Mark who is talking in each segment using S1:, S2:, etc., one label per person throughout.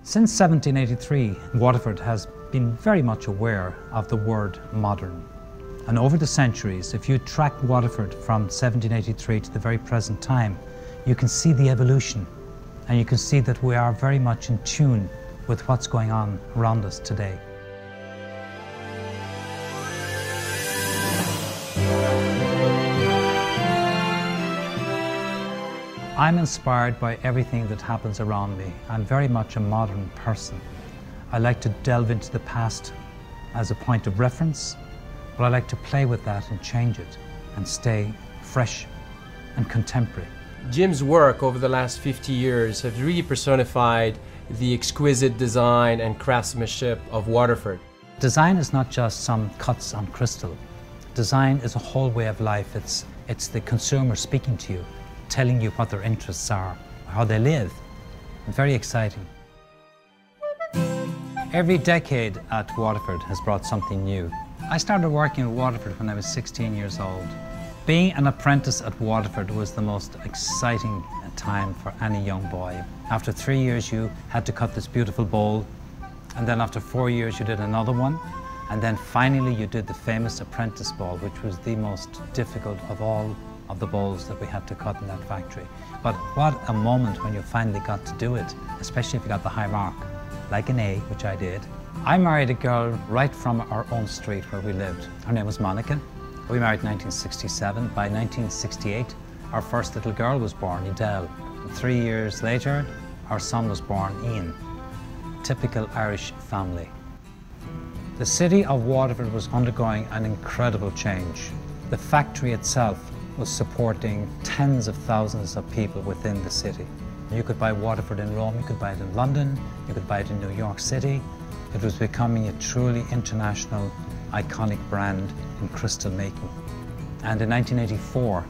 S1: Since 1783, Waterford has been very much aware of the word modern. And over the centuries, if you track Waterford from 1783 to the very present time, you can see the evolution, and you can see that we are very much in tune with what's going on around us today. I'm inspired by everything that happens around me. I'm very much a modern person. I like to delve into the past as a point of reference, but I like to play with that and change it and stay fresh and contemporary.
S2: Jim's work over the last 50 years has really personified the exquisite design and craftsmanship of Waterford.
S1: Design is not just some cuts on crystal. Design is a whole way of life. It's the consumer speaking to you, telling you what their interests are, how they live. Very exciting. Every decade at Waterford has brought something new. I started working at Waterford when I was 16 years old. Being an apprentice at Waterford was the most exciting time for any young boy. After 3 years you had to cut this beautiful bowl, and then after 4 years you did another one, and then finally you did the famous apprentice ball, which was the most difficult of all of the bowls that we had to cut in that factory. But what a moment when you finally got to do it, especially if you got the high mark, like an A, which I did. I married a girl right from our own street where we lived. Her name was Monica. We married in 1967. By 1968, our first little girl was born, Edel. 3 years later, our son was born, Ian. Typical Irish family. The city of Waterford was undergoing an incredible change. The factory itself was supporting tens of thousands of people within the city. You could buy Waterford in Rome, you could buy it in London, you could buy it in New York City. It was becoming a truly international, iconic brand in crystal making. And in 1984,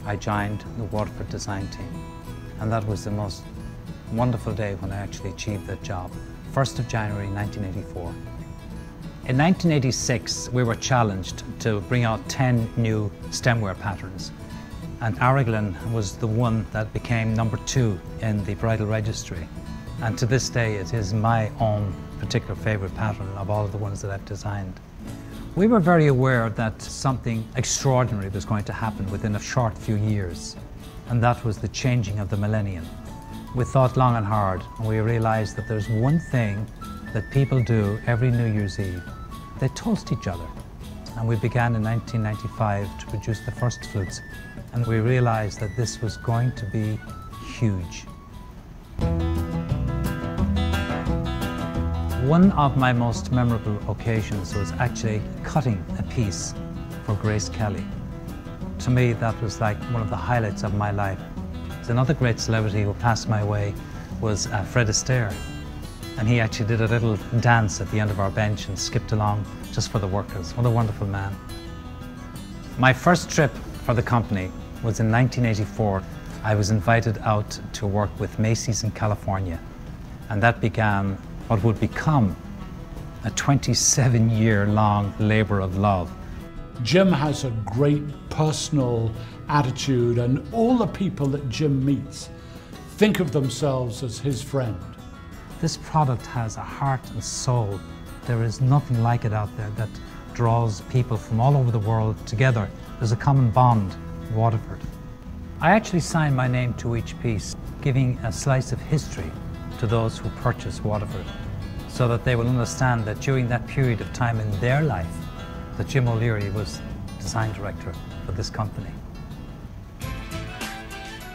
S1: I joined the Waterford design team. And that was the most wonderful day when I actually achieved that job. 1st of January 1984. In 1986, we were challenged to bring out 10 new stemware patterns. And Araglin was the one that became #2 in the bridal registry. And to this day, it is my own particular favorite pattern of all of the ones that I've designed. We were very aware that something extraordinary was going to happen within a short few years, and that was the changing of the millennium. We thought long and hard, and we realized that there's one thing that people do every New Year's Eve. They toast each other. And we began in 1995 to produce the first flutes, and we realized that this was going to be huge. One of my most memorable occasions was actually cutting a piece for Grace Kelly. To me, that was like one of the highlights of my life. Another great celebrity who passed my way was Fred Astaire. And he actually did a little dance at the end of our bench and skipped along just for the workers. What a wonderful man. My first trip for the company was in 1984. I was invited out to work with Macy's in California. And that began what would become a 27-year-long labor of love.
S3: Jim has a great personal attitude, and all the people that Jim meets think of themselves as his friend.
S1: This product has a heart and soul. There is nothing like it out there that draws people from all over the world together. There's a common bond, Waterford. I actually signed my name to each piece, giving a slice of history to those who purchase Waterford, so that they will understand that during that period of time in their life, that Jim O'Leary was design director for this company.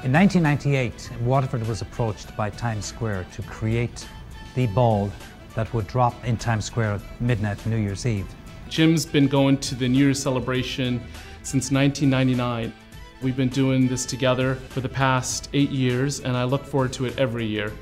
S1: In 1998, Waterford was approached by Times Square to create the ball that would drop in Times Square at midnight New Year's Eve.
S4: Jim's been going to the New Year's celebration since 1999. We've been doing this together for the past 8 years, and I look forward to it every year.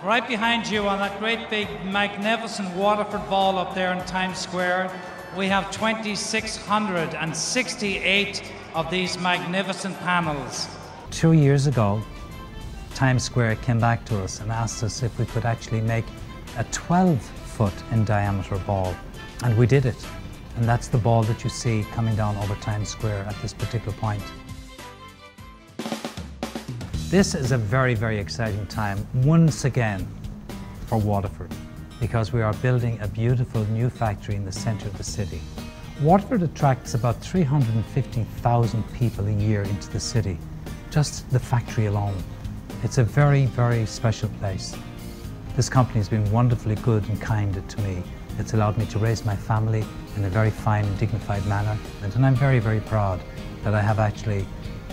S5: Right behind you on that great big magnificent Waterford ball up there in Times Square, we have 2,668 of these magnificent panels.
S1: 2 years ago, Times Square came back to us and asked us if we could actually make a 12-foot in diameter ball. And we did it. And that's the ball that you see coming down over Times Square at this particular point. This is a very, very exciting time. Once again, for Waterford because we are building a beautiful new factory in the centre of the city. Waterford attracts about 350,000 people a year into the city, just the factory alone. It's a very, very special place. This company has been wonderfully good and kind to me. It's allowed me to raise my family in a very fine and dignified manner, and I'm very, very proud that I have actually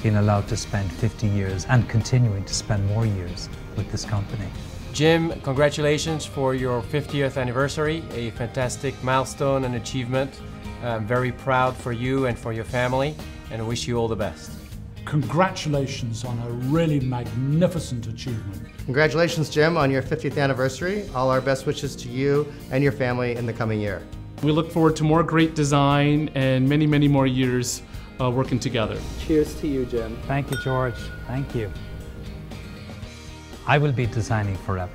S1: been allowed to spend 50 years and continuing to spend more years with this company.
S2: Jim, congratulations for your 50th anniversary, a fantastic milestone and achievement. I'm very proud for you and for your family, and I wish you all the best.
S3: Congratulations on a really magnificent achievement.
S6: Congratulations, Jim, on your 50th anniversary. All our best wishes to you and your family in the coming year.
S4: We look forward to more great design and many, many more years working together.
S7: Cheers to you, Jim.
S1: Thank you, George. Thank you. I will be designing forever.